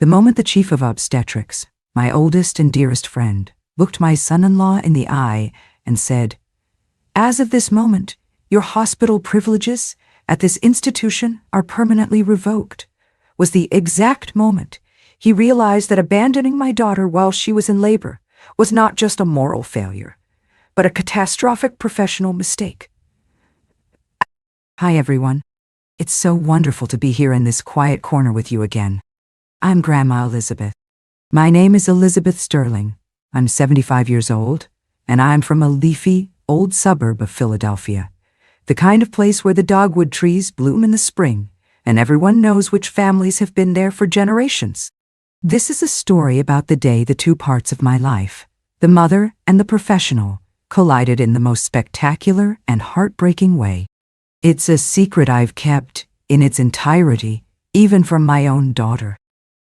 The moment the chief of obstetrics, my oldest and dearest friend, looked my son-in-law in the eye and said, "As of this moment, your hospital privileges at this institution are permanently revoked," was the exact moment he realized that abandoning my daughter while she was in labor was not just a moral failure, but a catastrophic professional mistake. Hi everyone. It's so wonderful to be here in this quiet corner with you again. I'm Grandma Elizabeth. My name is Elizabeth Sterling. I'm 75 years old, and I'm from a leafy, old suburb of Philadelphia, the kind of place where the dogwood trees bloom in the spring, and everyone knows which families have been there for generations. This is a story about the day the two parts of my life, the mother and the professional, collided in the most spectacular and heartbreaking way. It's a secret I've kept, in its entirety, even from my own daughter.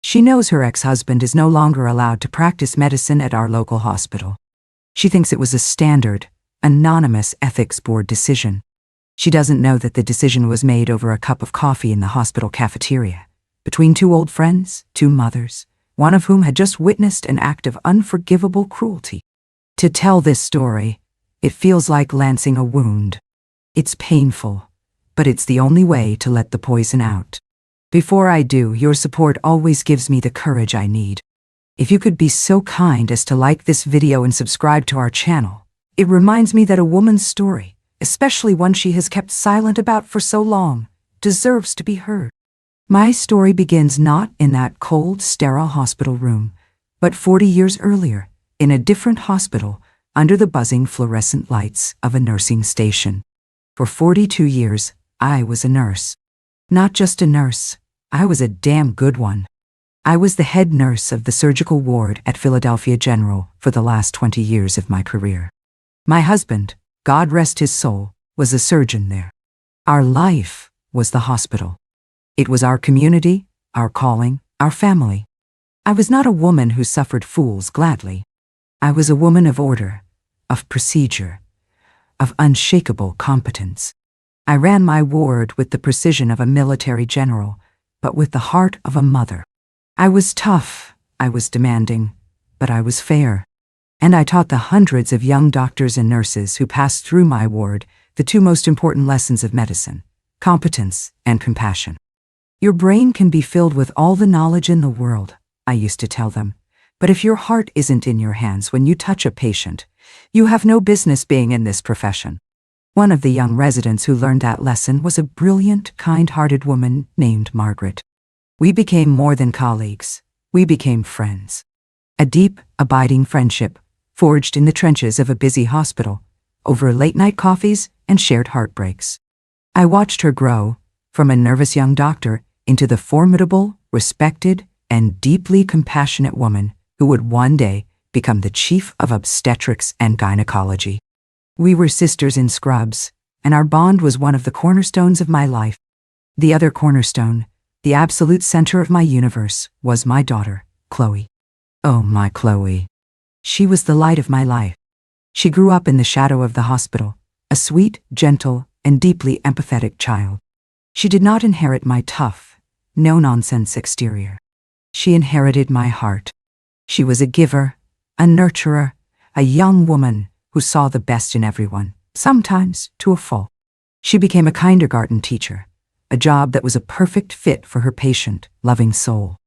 She knows her ex-husband is no longer allowed to practice medicine at our local hospital. She thinks it was a standard, anonymous ethics board decision. She doesn't know that the decision was made over a cup of coffee in the hospital cafeteria, between two old friends, two mothers, one of whom had just witnessed an act of unforgivable cruelty. To tell this story, it feels like lancing a wound. It's painful, but it's the only way to let the poison out. Before I do, your support always gives me the courage I need. If you could be so kind as to like this video and subscribe to our channel, it reminds me that a woman's story, especially one she has kept silent about for so long, deserves to be heard. My story begins not in that cold, sterile hospital room, but 40 years earlier, in a different hospital, under the buzzing fluorescent lights of a nursing station. For 42 years, I was a nurse. Not just a nurse, I was a damn good one. I was the head nurse of the surgical ward at Philadelphia General for the last 20 years of my career. My husband, God rest his soul, was a surgeon there. Our life was the hospital. It was our community, our calling, our family. I was not a woman who suffered fools gladly. I was a woman of order, of procedure, of unshakable competence. I ran my ward with the precision of a military general, but with the heart of a mother. I was tough, I was demanding, but I was fair. And I taught the hundreds of young doctors and nurses who passed through my ward the two most important lessons of medicine: competence and compassion. Your brain can be filled with all the knowledge in the world, I used to tell them, but if your heart isn't in your hands when you touch a patient, you have no business being in this profession. One of the young residents who learned that lesson was a brilliant, kind-hearted woman named Margaret. We became more than colleagues. We became friends. A deep, abiding friendship, forged in the trenches of a busy hospital, over late-night coffees and shared heartbreaks. I watched her grow, from a nervous young doctor into the formidable, respected, and deeply compassionate woman who would one day become the chief of obstetrics and gynecology. We were sisters in scrubs, and our bond was one of the cornerstones of my life. The other cornerstone, the absolute center of my universe, was my daughter, Chloe. Oh, my Chloe. She was the light of my life. She grew up in the shadow of the hospital, a sweet, gentle, and deeply empathetic child. She did not inherit my tough, no-nonsense exterior. She inherited my heart. She was a giver, a nurturer, a young woman who saw the best in everyone, sometimes to a fault. She became a kindergarten teacher, a job that was a perfect fit for her patient, loving soul.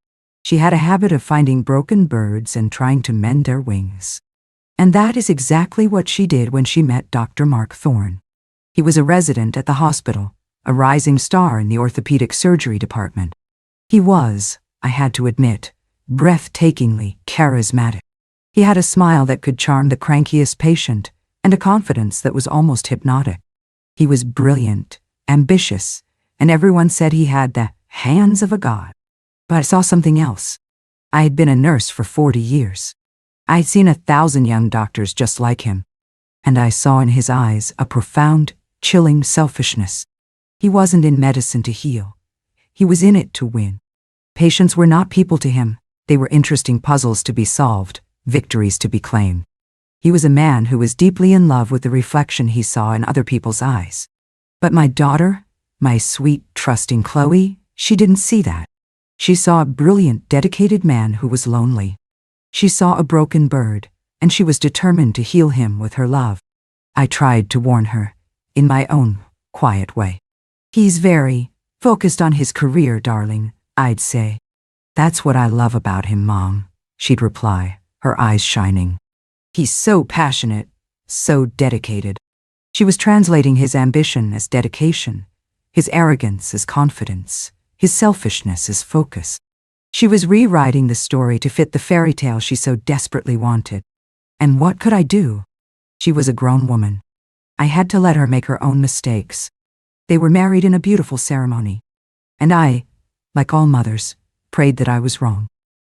She had a habit of finding broken birds and trying to mend their wings. And that is exactly what she did when she met Dr. Mark Thorne. He was a resident at the hospital, a rising star in the orthopedic surgery department. He was, I had to admit, breathtakingly charismatic. He had a smile that could charm the crankiest patient, and a confidence that was almost hypnotic. He was brilliant, ambitious, and everyone said he had the hands of a god. But I saw something else. I had been a nurse for 40 years. I had seen 1,000 young doctors just like him, and I saw in his eyes a profound, chilling selfishness. He wasn't in medicine to heal. He was in it to win. Patients were not people to him. They were interesting puzzles to be solved, victories to be claimed. He was a man who was deeply in love with the reflection he saw in other people's eyes. But my daughter, my sweet, trusting Chloe, she didn't see that. She saw a brilliant, dedicated man who was lonely. She saw a broken bird, and she was determined to heal him with her love. I tried to warn her, in my own quiet way. He's very focused on his career, darling, I'd say. That's what I love about him, Mom, she'd reply, her eyes shining. He's so passionate, so dedicated. She was translating his ambition as dedication, his arrogance as confidence, his selfishness as focus. She was rewriting the story to fit the fairy tale she so desperately wanted. And what could I do? She was a grown woman. I had to let her make her own mistakes. They were married in a beautiful ceremony. And I, like all mothers, prayed that I was wrong.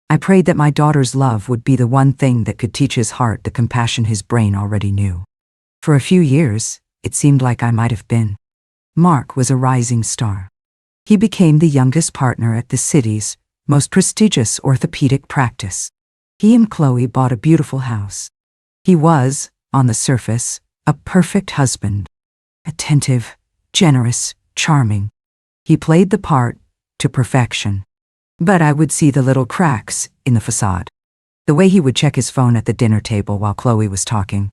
I prayed that my daughter's love would be the one thing that could teach his heart the compassion his brain already knew. For a few years, it seemed like I might have been. Mark was a rising star. He became the youngest partner at the city's most prestigious orthopedic practice. He and Chloe bought a beautiful house. He was, on the surface, a perfect husband. Attentive, generous, charming. He played the part to perfection. But I would see the little cracks in the facade. The way he would check his phone at the dinner table while Chloe was talking.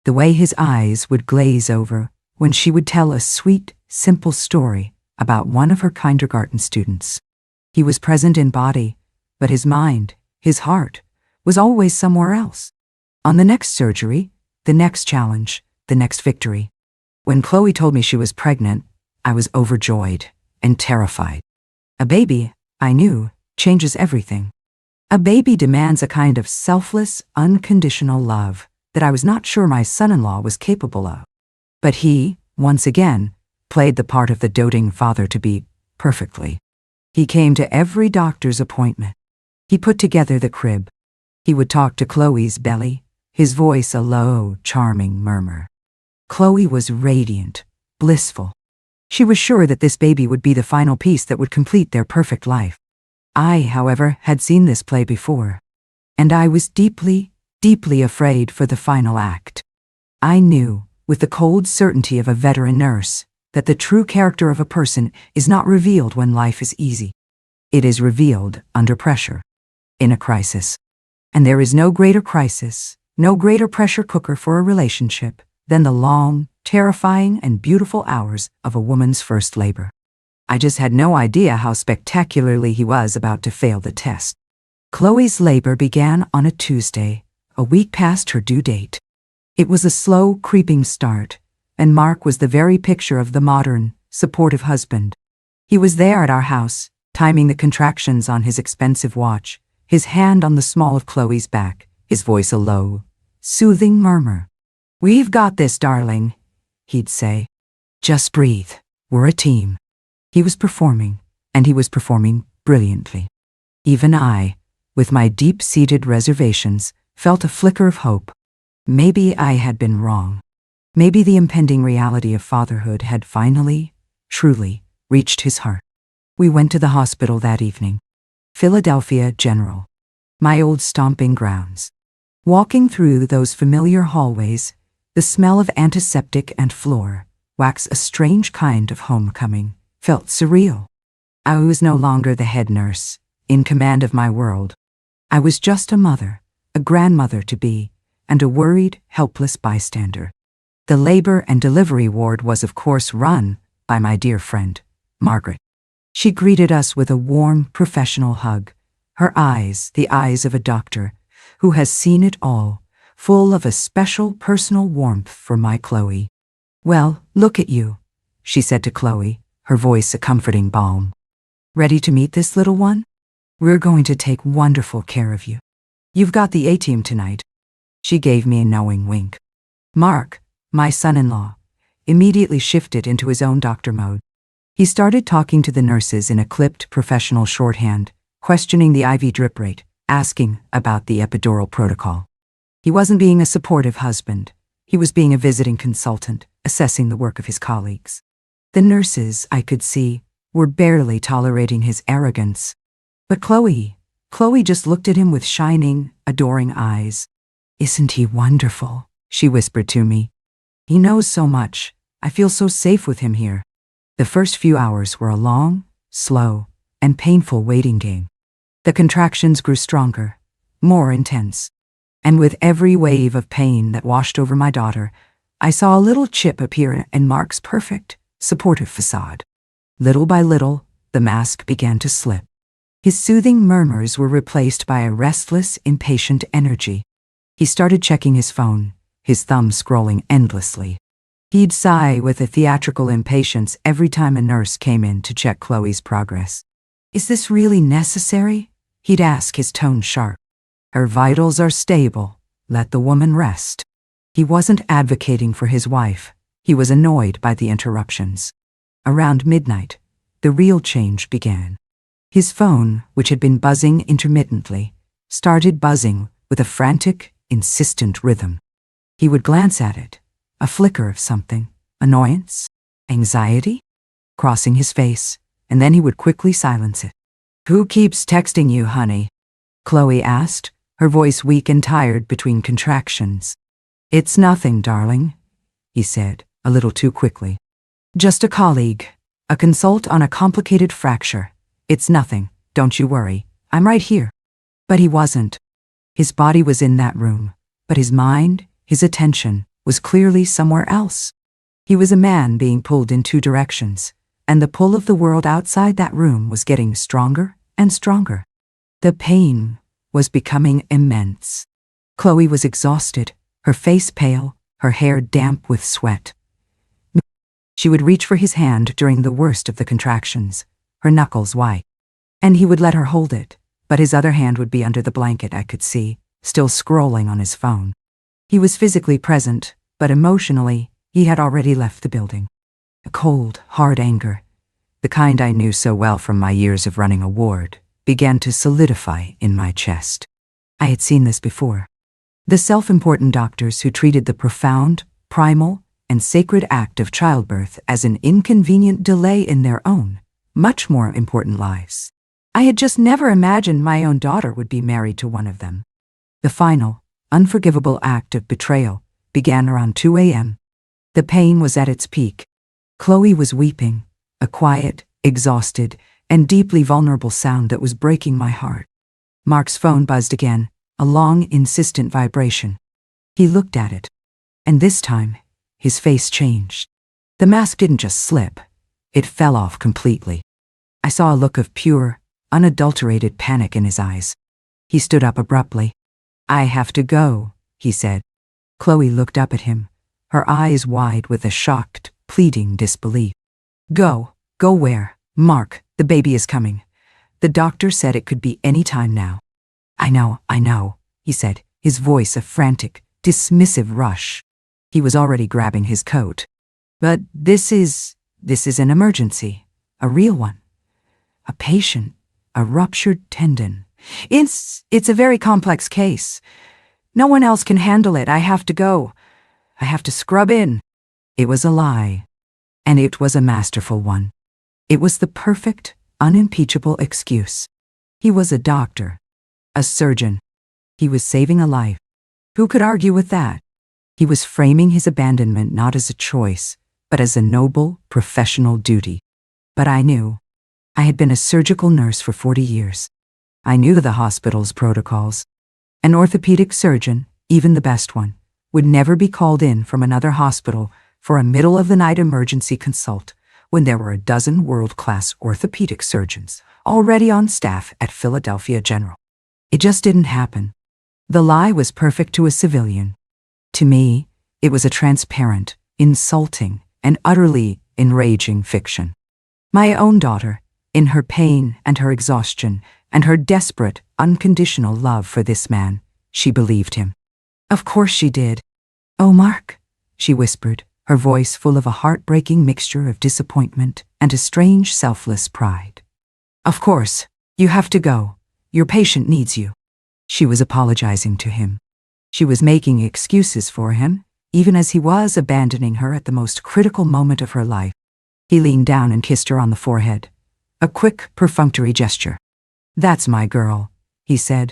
The way his eyes would glaze over when she would tell a sweet, simple story about one of her kindergarten students. He was present in body, but his mind, his heart, was always somewhere else. On the next surgery, the next challenge, the next victory. When Chloe told me she was pregnant, I was overjoyed and terrified. A baby, I knew, changes everything. A baby demands a kind of selfless, unconditional love that I was not sure my son-in-law was capable of. But he, once again, played the part of the doting father to be perfectly. He came to every doctor's appointment. He put together the crib. He would talk to Chloe's belly, his voice a low, charming murmur. Chloe was radiant, blissful. She was sure that this baby would be the final piece that would complete their perfect life. I, however, had seen this play before, and I was deeply, deeply afraid for the final act. I knew, with the cold certainty of a veteran nurse, that the true character of a person is not revealed when life is easy. It is revealed under pressure, in a crisis. And there is no greater crisis, no greater pressure cooker for a relationship than the long, terrifying, and beautiful hours of a woman's first labor. I just had no idea how spectacularly he was about to fail the test. Chloe's labor began on a Tuesday, a week past her due date. It was a slow, creeping start, and Mark was the very picture of the modern, supportive husband. He was there at our house, timing the contractions on his expensive watch, his hand on the small of Chloe's back, his voice a low, soothing murmur. "We've got this, darling," he'd say. "Just breathe. We're a team." He was performing, and he was performing brilliantly. Even I, with my deep-seated reservations, felt a flicker of hope. Maybe I had been wrong. Maybe the impending reality of fatherhood had finally, truly, reached his heart. We went to the hospital that evening. Philadelphia General. My old stomping grounds. Walking through those familiar hallways, the smell of antiseptic and floor wax a strange kind of homecoming, felt surreal. I was no longer the head nurse, in command of my world. I was just a mother, a grandmother-to-be, and a worried, helpless bystander. The labor and delivery ward was of course run by my dear friend, Margaret. She greeted us with a warm, professional hug, her eyes the eyes of a doctor who has seen it all, full of a special personal warmth for my Chloe. "Well, look at you," she said to Chloe, her voice a comforting balm. "Ready to meet this little one? We're going to take wonderful care of you. You've got the A-team tonight." She gave me a knowing wink. Mark, my son-in-law, immediately shifted into his own doctor mode. He started talking to the nurses in a clipped professional shorthand, questioning the IV drip rate, asking about the epidural protocol. He wasn't being a supportive husband. He was being a visiting consultant, assessing the work of his colleagues. The nurses, I could see, were barely tolerating his arrogance. But Chloe just looked at him with shining, adoring eyes. "Isn't he wonderful?" she whispered to me. "He knows so much. I feel so safe with him here." The first few hours were a long, slow, and painful waiting game. The contractions grew stronger, more intense, and with every wave of pain that washed over my daughter, I saw a little chip appear in Mark's perfect, supportive facade. Little by little, the mask began to slip. His soothing murmurs were replaced by a restless, impatient energy. He started checking his phone, his thumb scrolling endlessly. He'd sigh with a theatrical impatience every time a nurse came in to check Chloe's progress. "Is this really necessary?" he'd ask, his tone sharp. "Her vitals are stable. Let the woman rest." He wasn't advocating for his wife. He was annoyed by the interruptions. Around midnight, the real change began. His phone, which had been buzzing intermittently, started buzzing with a frantic, insistent rhythm. He would glance at it, a flicker of something, annoyance, anxiety, crossing his face, and then he would quickly silence it. "Who keeps texting you, honey?" Chloe asked, her voice weak and tired between contractions. "It's nothing, darling," he said, a little too quickly. "Just a colleague, a consult on a complicated fracture. It's nothing, don't you worry, I'm right here." But he wasn't. His body was in that room, but his mind, his attention, was clearly somewhere else. He was a man being pulled in two directions, and the pull of the world outside that room was getting stronger and stronger. The pain was becoming immense. Chloe was exhausted, her face pale, her hair damp with sweat. She would reach for his hand during the worst of the contractions, her knuckles white. And he would let her hold it, but his other hand would be under the blanket, I could see, still scrolling on his phone. He was physically present, but emotionally, he had already left the building. A cold, hard anger, the kind I knew so well from my years of running a ward, began to solidify in my chest. I had seen this before. The self-important doctors who treated the profound, primal, and sacred act of childbirth as an inconvenient delay in their own, much more important lives. I had just never imagined my own daughter would be married to one of them. The final, unforgivable act of betrayal began around 2 a.m. The pain was at its peak. Chloe was weeping, a quiet, exhausted, and deeply vulnerable sound that was breaking my heart. Mark's phone buzzed again, a long, insistent vibration. He looked at it, and this time, his face changed. The mask didn't just slip, it fell off completely. I saw a look of pure, unadulterated panic in his eyes. He stood up abruptly. "I have to go," he said. Chloe looked up at him, her eyes wide with a shocked, pleading disbelief. "Go? Go where?" "Mark, the baby is coming. The doctor said it could be any time now." I know, he said, his voice a frantic, dismissive rush. He was already grabbing his coat. "But this is an emergency, a real one. A patient, a ruptured tendon. It's a very complex case. No one else can handle it. I have to go. I have to scrub in." It was a lie, and it was a masterful one. It was the perfect, unimpeachable excuse. He was a doctor, a surgeon. He was saving a life. Who could argue with that? He was framing his abandonment not as a choice, but as a noble, professional duty. But I knew. I had been a surgical nurse for 40 years. I knew the hospital's protocols. An orthopedic surgeon, even the best one, would never be called in from another hospital for a middle-of-the-night emergency consult when there were a dozen world-class orthopedic surgeons already on staff at Philadelphia General. It just didn't happen. The lie was perfect to a civilian. To me, it was a transparent, insulting, and utterly enraging fiction. My own daughter, in her pain and her exhaustion, and her desperate, unconditional love for this man, she believed him. Of course she did. "Oh, Mark," she whispered, her voice full of a heartbreaking mixture of disappointment and a strange, selfless pride. "Of course, you have to go. Your patient needs you." She was apologizing to him. She was making excuses for him, even as he was abandoning her at the most critical moment of her life. He leaned down and kissed her on the forehead. A quick, perfunctory gesture. "That's my girl," he said.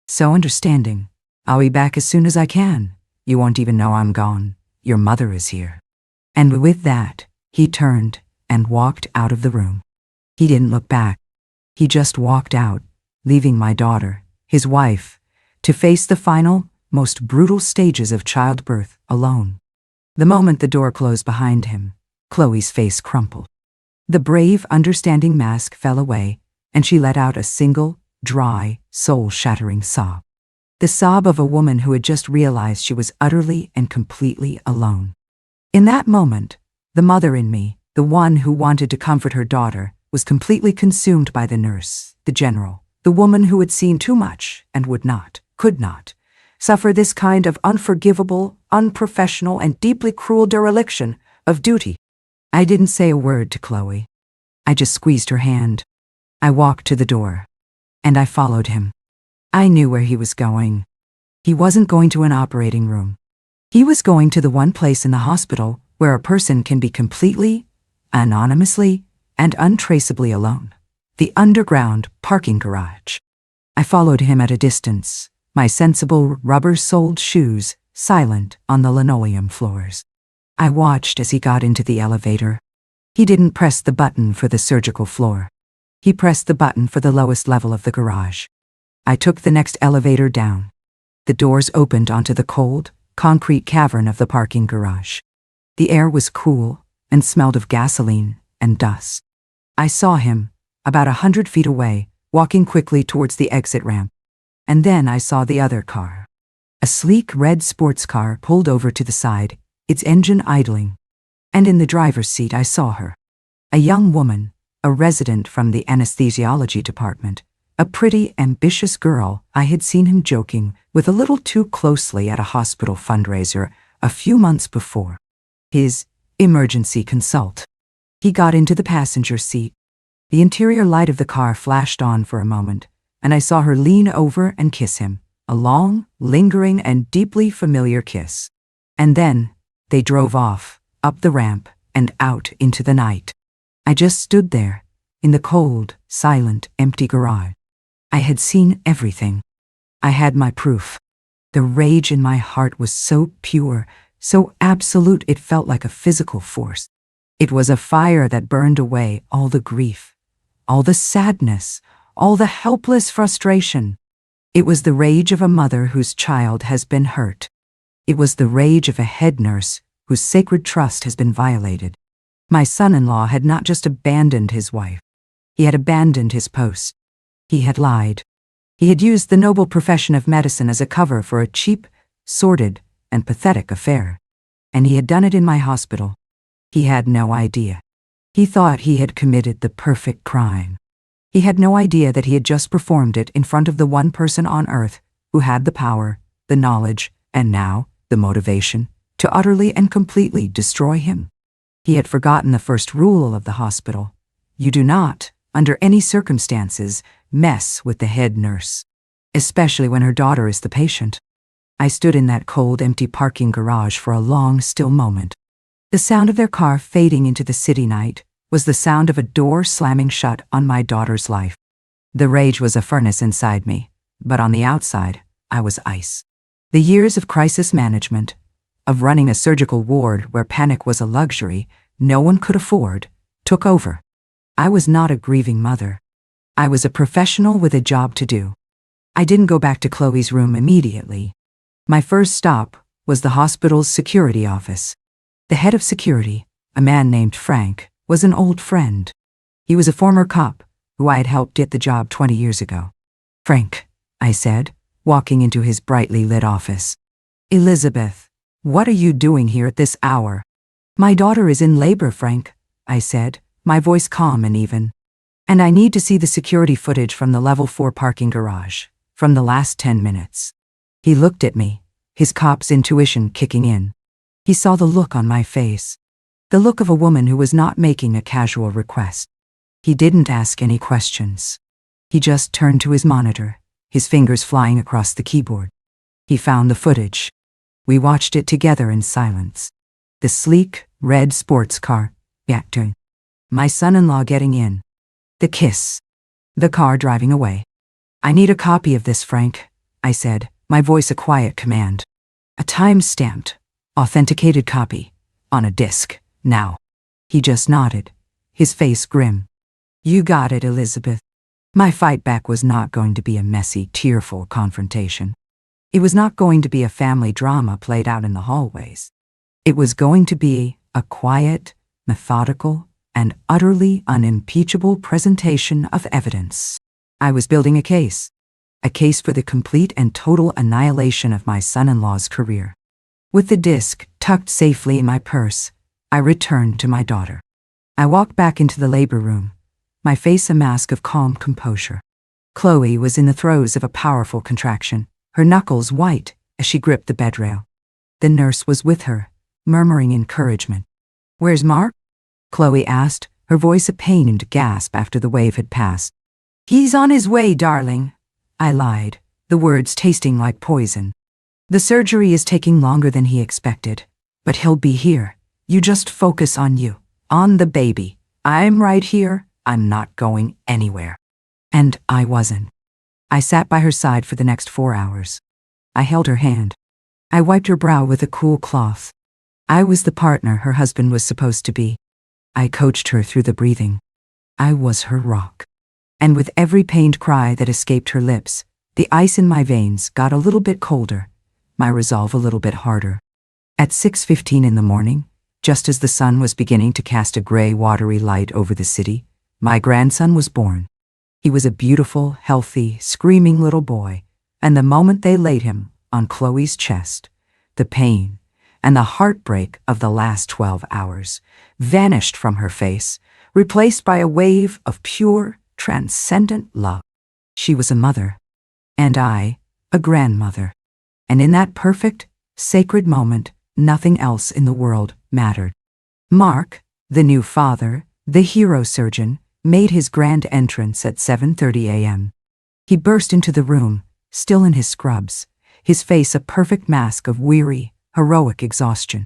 "So understanding. I'll be back as soon as I can. You won't even know I'm gone. Your mother is here." And with that, he turned and walked out of the room. He didn't look back. He just walked out, leaving my daughter, his wife, to face the final, most brutal stages of childbirth alone. The moment the door closed behind him, Chloe's face crumpled. The brave, understanding mask fell away, and she let out a single, dry, soul-shattering sob. The sob of a woman who had just realized she was utterly and completely alone. In that moment, the mother in me, the one who wanted to comfort her daughter, was completely consumed by the nurse, the general, the woman who had seen too much and would not, could not, suffer this kind of unforgivable, unprofessional, and deeply cruel dereliction of duty. I didn't say a word to Chloe. I just squeezed her hand. I walked to the door, and I followed him. I knew where he was going. He wasn't going to an operating room. He was going to the one place in the hospital where a person can be completely, anonymously, and untraceably alone. The underground parking garage. I followed him at a distance, my sensible rubber-soled shoes silent on the linoleum floors. I watched as he got into the elevator. He didn't press the button for the surgical floor. He pressed the button for the lowest level of the garage. I took the next elevator down. The doors opened onto the cold, concrete cavern of the parking garage. The air was cool and smelled of gasoline and dust. I saw him, about 100 feet away, walking quickly towards the exit ramp. And then I saw the other car. A sleek red sports car pulled over to the side, its engine idling. And in the driver's seat I saw her. A young woman, a resident from the anesthesiology department, a pretty, ambitious girl I had seen him joking with a little too closely at a hospital fundraiser a few months before. His emergency consult. He got into the passenger seat. The interior light of the car flashed on for a moment, and I saw her lean over and kiss him, a long, lingering, and deeply familiar kiss. And then they drove off, up the ramp, and out into the night. I just stood there, in the cold, silent, empty garage. I had seen everything. I had my proof. The rage in my heart was so pure, so absolute it felt like a physical force. It was a fire that burned away all the grief, all the sadness, all the helpless frustration. It was the rage of a mother whose child has been hurt. It was the rage of a head nurse whose sacred trust has been violated. My son-in-law had not just abandoned his wife. He had abandoned his post. He had lied. He had used the noble profession of medicine as a cover for a cheap, sordid, and pathetic affair. And he had done it in my hospital. He had no idea. He thought he had committed the perfect crime. He had no idea that he had just performed it in front of the one person on earth who had the power, the knowledge, and now the motivation to utterly and completely destroy him. He had forgotten the first rule of the hospital. You do not, under any circumstances, mess with the head nurse, especially when her daughter is the patient. I stood in that cold, empty parking garage for a long, still moment. The sound of their car fading into the city night was the sound of a door slamming shut on my daughter's life. The rage was a furnace inside me, but on the outside, I was ice. The years of crisis management, of running a surgical ward where panic was a luxury no one could afford, took over. I was not a grieving mother. I was a professional with a job to do. I didn't go back to Chloe's room immediately. My first stop was the hospital's security office. The head of security, a man named Frank, was an old friend. He was a former cop who I had helped get the job 20 years ago. "Frank," I said, walking into his brightly lit office. "Elizabeth, what are you doing here at this hour?" "My daughter is in labor, Frank," I said, my voice calm and even. "And I need to see the security footage from the level 4 parking garage, from the last 10 minutes. He looked at me, his cop's intuition kicking in. He saw the look on my face, the look of a woman who was not making a casual request. He didn't ask any questions. He just turned to his monitor, his fingers flying across the keyboard. He found the footage. We watched it together in silence. The sleek, red sports car, acting. My son-in-law getting in. The kiss. The car driving away. "I need a copy of this, Frank," I said, my voice a quiet command. "A time-stamped, authenticated copy, on a disc, now." He just nodded, his face grim. "You got it, Elizabeth." My fight back was not going to be a messy, tearful confrontation. It was not going to be a family drama played out in the hallways. It was going to be a quiet, methodical, and utterly unimpeachable presentation of evidence. I was building a case for the complete and total annihilation of my son-in-law's career. With the disc tucked safely in my purse, I returned to my daughter. I walked back into the labor room, my face a mask of calm composure. Chloe was in the throes of a powerful contraction, her knuckles white as she gripped the bedrail. The nurse was with her, murmuring encouragement. "Where's Mark?" Chloe asked, her voice a pained gasp after the wave had passed. "He's on his way, darling," I lied, the words tasting like poison. "The surgery is taking longer than he expected, but he'll be here. You just focus on you, on the baby. I'm right here. I'm not going anywhere." And I wasn't. I sat by her side for the next 4 hours. I held her hand. I wiped her brow with a cool cloth. I was the partner her husband was supposed to be. I coached her through the breathing. I was her rock. And with every pained cry that escaped her lips, the ice in my veins got a little bit colder, my resolve a little bit harder. At 6:15 in the morning, just as the sun was beginning to cast a gray, watery light over the city, my grandson was born. He was a beautiful, healthy, screaming little boy, and the moment they laid him on Chloe's chest, the pain and the heartbreak of the last 12 hours vanished from her face, replaced by a wave of pure, transcendent love. She was a mother, and I, a grandmother. And in that perfect, sacred moment, nothing else in the world mattered. Mark, the new father, the hero surgeon, made his grand entrance at 7:30 a.m. He burst into the room, still in his scrubs, his face a perfect mask of weary, heroic exhaustion.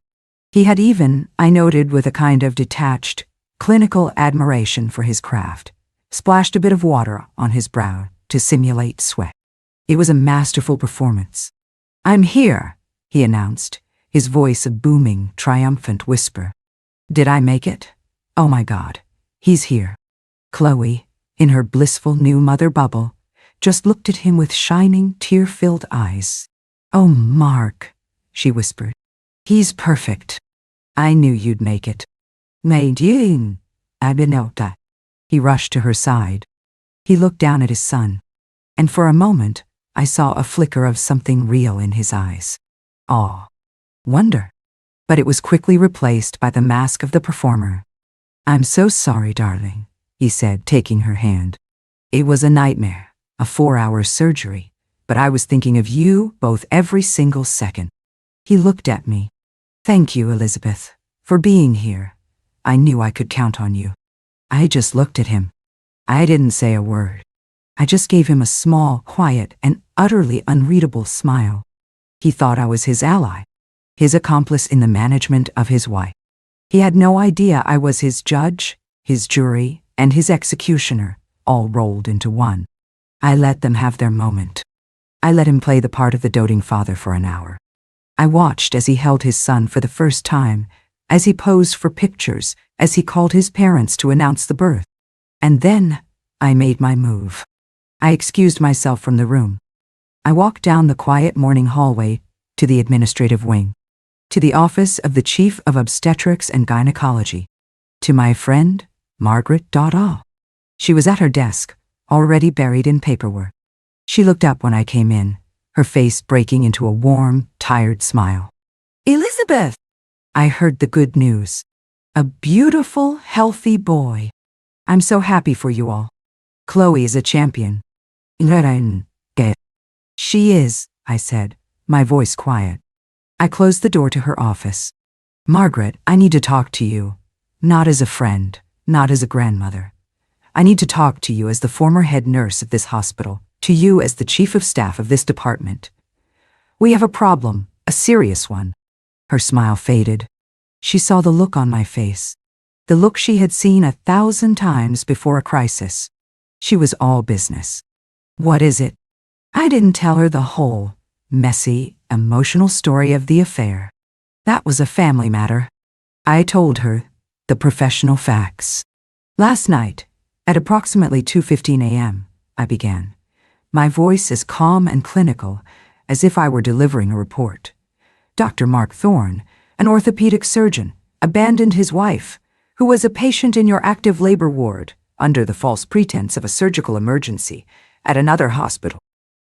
He had even, I noted with a kind of detached, clinical admiration for his craft, splashed a bit of water on his brow to simulate sweat. It was a masterful performance. "I'm here," he announced, his voice a booming, triumphant whisper. Did I make it? Oh my God, he's here. Chloe, in her blissful new mother bubble, just looked at him with shining, tear-filled eyes. "Oh, Mark," she whispered. "He's perfect. I knew you'd make it." "Nadine, Abinota." He rushed to her side. He looked down at his son, and for a moment I saw a flicker of something real in his eyes. Awe. Wonder. But it was quickly replaced by the mask of the performer. "I'm so sorry, darling," he said, taking her hand. "It was a nightmare, a 4-hour surgery, but I was thinking of you both every single second." He looked at me. "Thank you, Elizabeth, for being here. I knew I could count on you." I just looked at him. I didn't say a word. I just gave him a small, quiet, and utterly unreadable smile. He thought I was his ally, his accomplice in the management of his wife. He had no idea I was his judge, his jury, and his executioner, all rolled into one. I let them have their moment. I let him play the part of the doting father for an hour. I watched as he held his son for the first time, as he posed for pictures, as he called his parents to announce the birth. And then I made my move. I excused myself from the room. I walked down the quiet morning hallway to the administrative wing, to the office of the Chief of Obstetrics and Gynecology, to my friend, Margaret Dowdall. She was at her desk, already buried in paperwork. She looked up when I came in, her face breaking into a warm, tired smile. "Elizabeth!" I heard the good news. "A beautiful, healthy boy. I'm so happy for you all. Chloe is a champion." "She is," I said, my voice quiet. I closed the door to her office. "Margaret, I need to talk to you. Not as a friend, not as a grandmother. I need to talk to you as the former head nurse of this hospital, to you as the chief of staff of this department. We have a problem, a serious one." Her smile faded. She saw the look on my face, the look she had seen 1,000 times before a crisis. She was all business. "What is it?" I didn't tell her the whole, messy, emotional story of the affair. That was a family matter. I told her the professional facts. Last night, at approximately 2:15 a.m., I began, my voice as calm and clinical as if I were delivering a report. Dr. Mark Thorne, an orthopedic surgeon, abandoned his wife, who was a patient in your active labor ward, under the false pretense of a surgical emergency, at another hospital.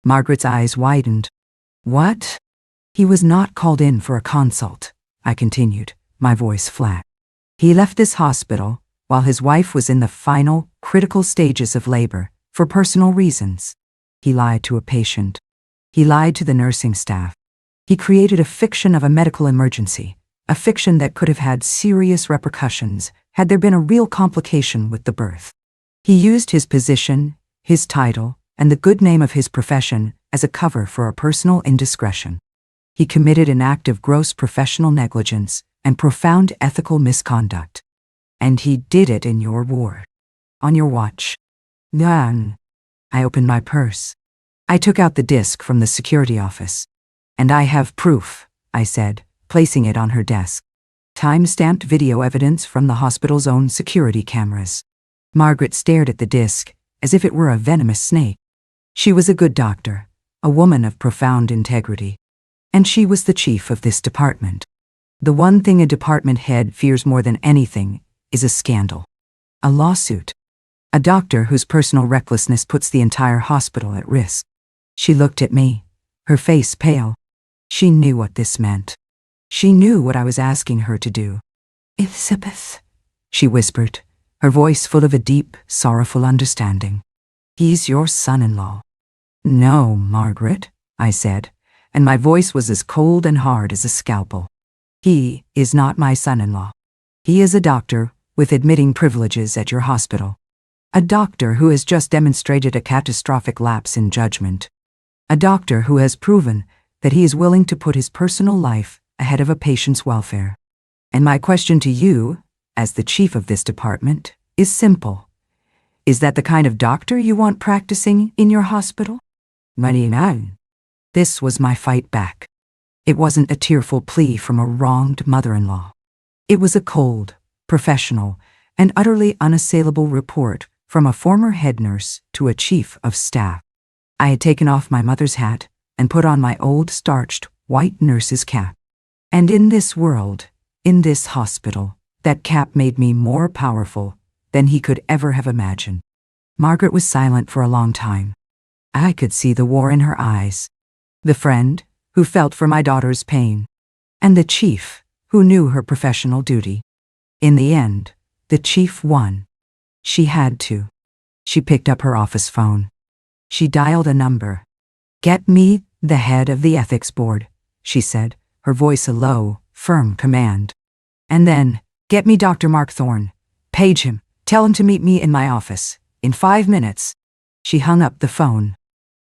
Margaret's eyes widened. What? He was not called in for a consult, I continued, my voice flat. He left this hospital while his wife was in the final, critical stages of labor, for personal reasons. He lied to a patient. He lied to the nursing staff. He created a fiction of a medical emergency, a fiction that could have had serious repercussions had there been a real complication with the birth. He used his position, his title, and the good name of his profession as a cover for a personal indiscretion. He committed an act of gross professional negligence and profound ethical misconduct. And he did it in your ward. On your watch. Then, I opened my purse. I took out the disc from the security office. And I have proof, I said, placing it on her desk. Time-stamped video evidence from the hospital's own security cameras. Margaret stared at the disc as if it were a venomous snake. She was a good doctor, a woman of profound integrity. And she was the chief of this department. The one thing a department head fears more than anything is a scandal. A lawsuit. A doctor whose personal recklessness puts the entire hospital at risk. She looked at me, her face pale. She knew what this meant. She knew what I was asking her to do. Elizabeth, she whispered, her voice full of a deep, sorrowful understanding. He's your son-in-law. No, Margaret, I said, and my voice was as cold and hard as a scalpel. He is not my son-in-law. He is a doctor with admitting privileges at your hospital. A doctor who has just demonstrated a catastrophic lapse in judgment. A doctor who has proven that he is willing to put his personal life ahead of a patient's welfare. And my question to you, as the chief of this department, is simple. Is that the kind of doctor you want practicing in your hospital? Marinan. This was my fight back. It wasn't a tearful plea from a wronged mother-in-law. It was a cold, professional, and utterly unassailable report from a former head nurse to a chief of staff. I had taken off my mother's hat and put on my old starched white nurse's cap. And in this world, in this hospital, that cap made me more powerful than he could ever have imagined. Margaret was silent for a long time. I could see the war in her eyes. The friend who felt for my daughter's pain, and the chief who knew her professional duty. In the end, the chief won. She had to. She picked up her office phone. She dialed a number. Get me the head of the ethics board, she said, her voice a low, firm command. And then, get me Dr. Mark Thorne. Page him. Tell him to meet me in my office. In 5 minutes. She hung up the phone.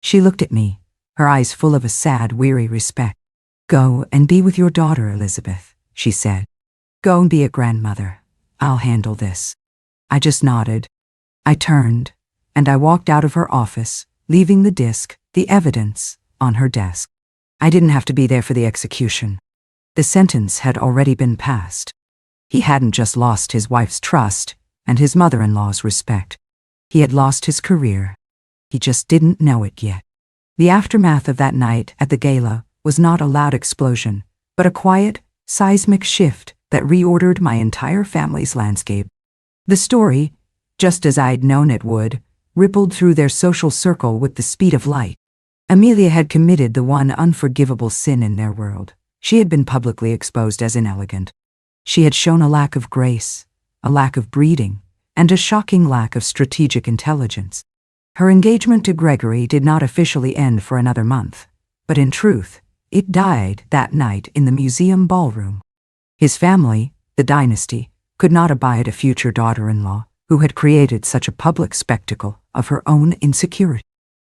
She looked at me, her eyes full of a sad, weary respect. Go and be with your daughter, Elizabeth, she said. Go and be a grandmother. I'll handle this. I just nodded. I turned, and I walked out of her office, leaving the disc, the evidence, on her desk. I didn't have to be there for the execution. The sentence had already been passed. He hadn't just lost his wife's trust and his mother-in-law's respect. He had lost his career. He just didn't know it yet. The aftermath of that night at the gala was not a loud explosion, but a quiet, seismic shift that reordered my entire family's landscape. The story, just as I'd known it would, rippled through their social circle with the speed of light. Amelia had committed the one unforgivable sin in their world. She had been publicly exposed as inelegant. She had shown a lack of grace, a lack of breeding, and a shocking lack of strategic intelligence. Her engagement to Gregory did not officially end for another month, but in truth, it died that night in the museum ballroom. His family, the dynasty, could not abide a future daughter-in-law who had created such a public spectacle of her own insecurity.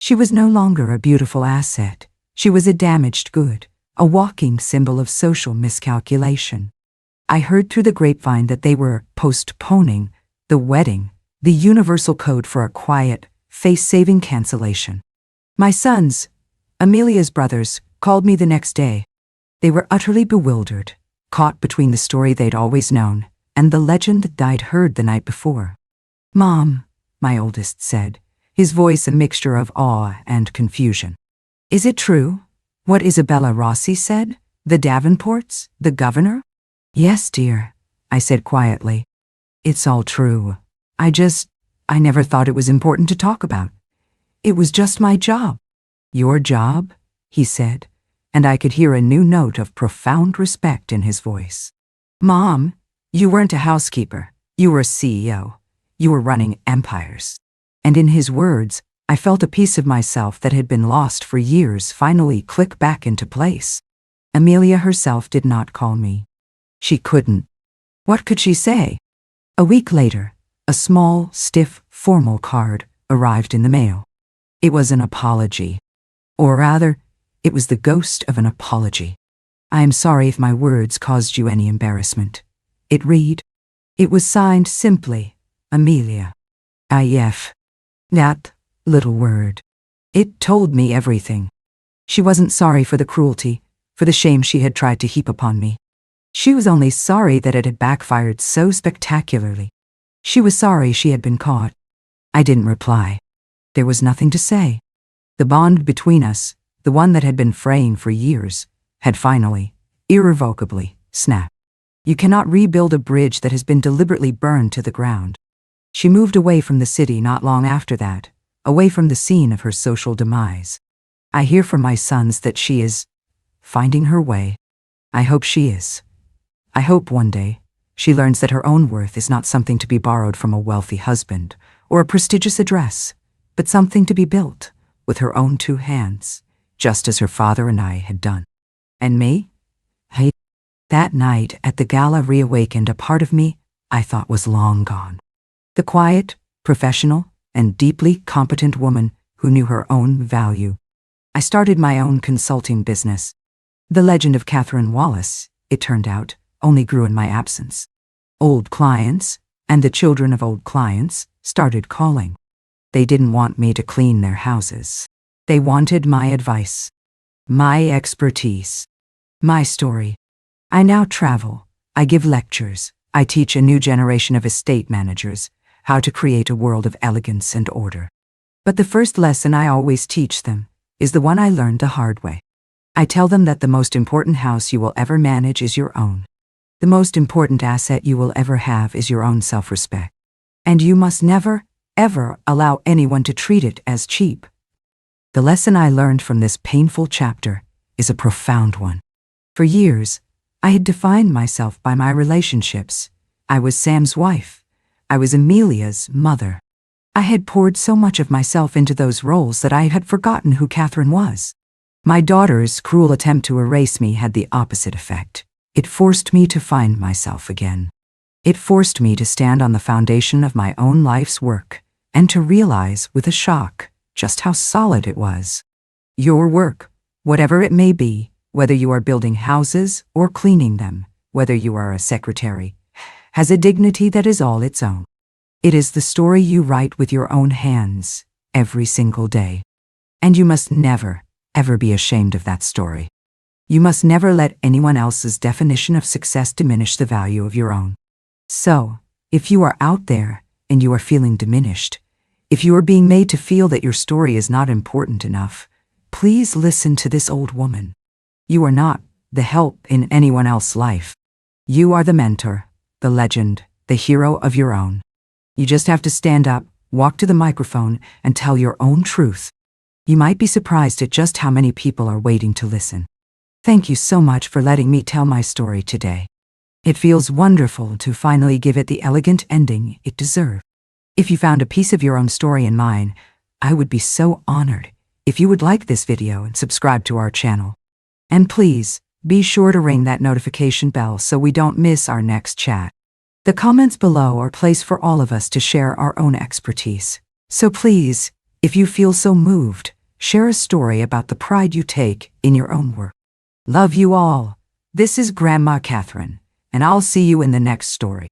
She was no longer a beautiful asset. She was a damaged good, a walking symbol of social miscalculation. I heard through the grapevine that they were postponing the wedding, the universal code for a quiet, face-saving cancellation. My sons, Amelia's brothers, called me the next day. They were utterly bewildered, caught between the story they'd always known and the legend that I'd heard the night before. Mom, my oldest said, his voice a mixture of awe and confusion. Is it true? What Isabella Rossi said? The Davenports? The governor? Yes, dear, I said quietly. It's all true. I never thought it was important to talk about. It was just my job. Your job? He said, and I could hear a new note of profound respect in his voice. Mom, you weren't a housekeeper. You were a CEO. You were running empires. And in his words, I felt a piece of myself that had been lost for years finally click back into place. Amelia herself did not call me. She couldn't. What could she say? A week later, a small, stiff, formal card arrived in the mail. It was an apology. Or rather, it was the ghost of an apology. I am sorry if my words caused you any embarrassment. It read. It was signed simply, Amelia. IF. That little word. It told me everything. She wasn't sorry for the cruelty, for the shame she had tried to heap upon me. She was only sorry that it had backfired so spectacularly. She was sorry she had been caught. I didn't reply. There was nothing to say. The bond between us, the one that had been fraying for years, had finally, irrevocably, snapped. You cannot rebuild a bridge that has been deliberately burned to the ground. She moved away from the city not long after that, away from the scene of her social demise. I hear from my sons that she is finding her way. I hope she is. I hope one day she learns that her own worth is not something to be borrowed from a wealthy husband or a prestigious address, but something to be built with her own two hands, just as her father and I had done. And me? That night at the gala reawakened a part of me I thought was long gone. The quiet, professional, and deeply competent woman who knew her own value. I started my own consulting business. The legend of Catherine Wallace, it turned out, only grew in my absence. Old clients, and the children of old clients, started calling. They didn't want me to clean their houses. They wanted my advice, my expertise, my story. I now travel, I give lectures, I teach a new generation of estate managers how to create a world of elegance and order. But the first lesson I always teach them is the one I learned the hard way. I tell them that the most important house you will ever manage is your own. The most important asset you will ever have is your own self-respect. And you must never, ever allow anyone to treat it as cheap. The lesson I learned from this painful chapter is a profound one. For years, I had defined myself by my relationships. I was Sam's wife. I was Amelia's mother. I had poured so much of myself into those roles that I had forgotten who Catherine was. My daughter's cruel attempt to erase me had the opposite effect. It forced me to find myself again. It forced me to stand on the foundation of my own life's work and to realize with a shock just how solid it was. Your work, whatever it may be, whether you are building houses or cleaning them, whether you are a secretary, has a dignity that is all its own. It is the story you write with your own hands every single day. And you must never, ever be ashamed of that story. You must never let anyone else's definition of success diminish the value of your own. So, if you are out there and you are feeling diminished, if you are being made to feel that your story is not important enough, please listen to this old woman. You are not the help in anyone else's life. You are the mentor, the legend, the hero of your own. You just have to stand up, walk to the microphone, and tell your own truth. You might be surprised at just how many people are waiting to listen. Thank you so much for letting me tell my story today. It feels wonderful to finally give it the elegant ending it deserved. If you found a piece of your own story in mine, I would be so honored if you would like this video and subscribe to our channel. And please, be sure to ring that notification bell so we don't miss our next chat. The comments below are a place for all of us to share our own expertise. So please, if you feel so moved, share a story about the pride you take in your own work. Love you all. This is Grandma Catherine, and I'll see you in the next story.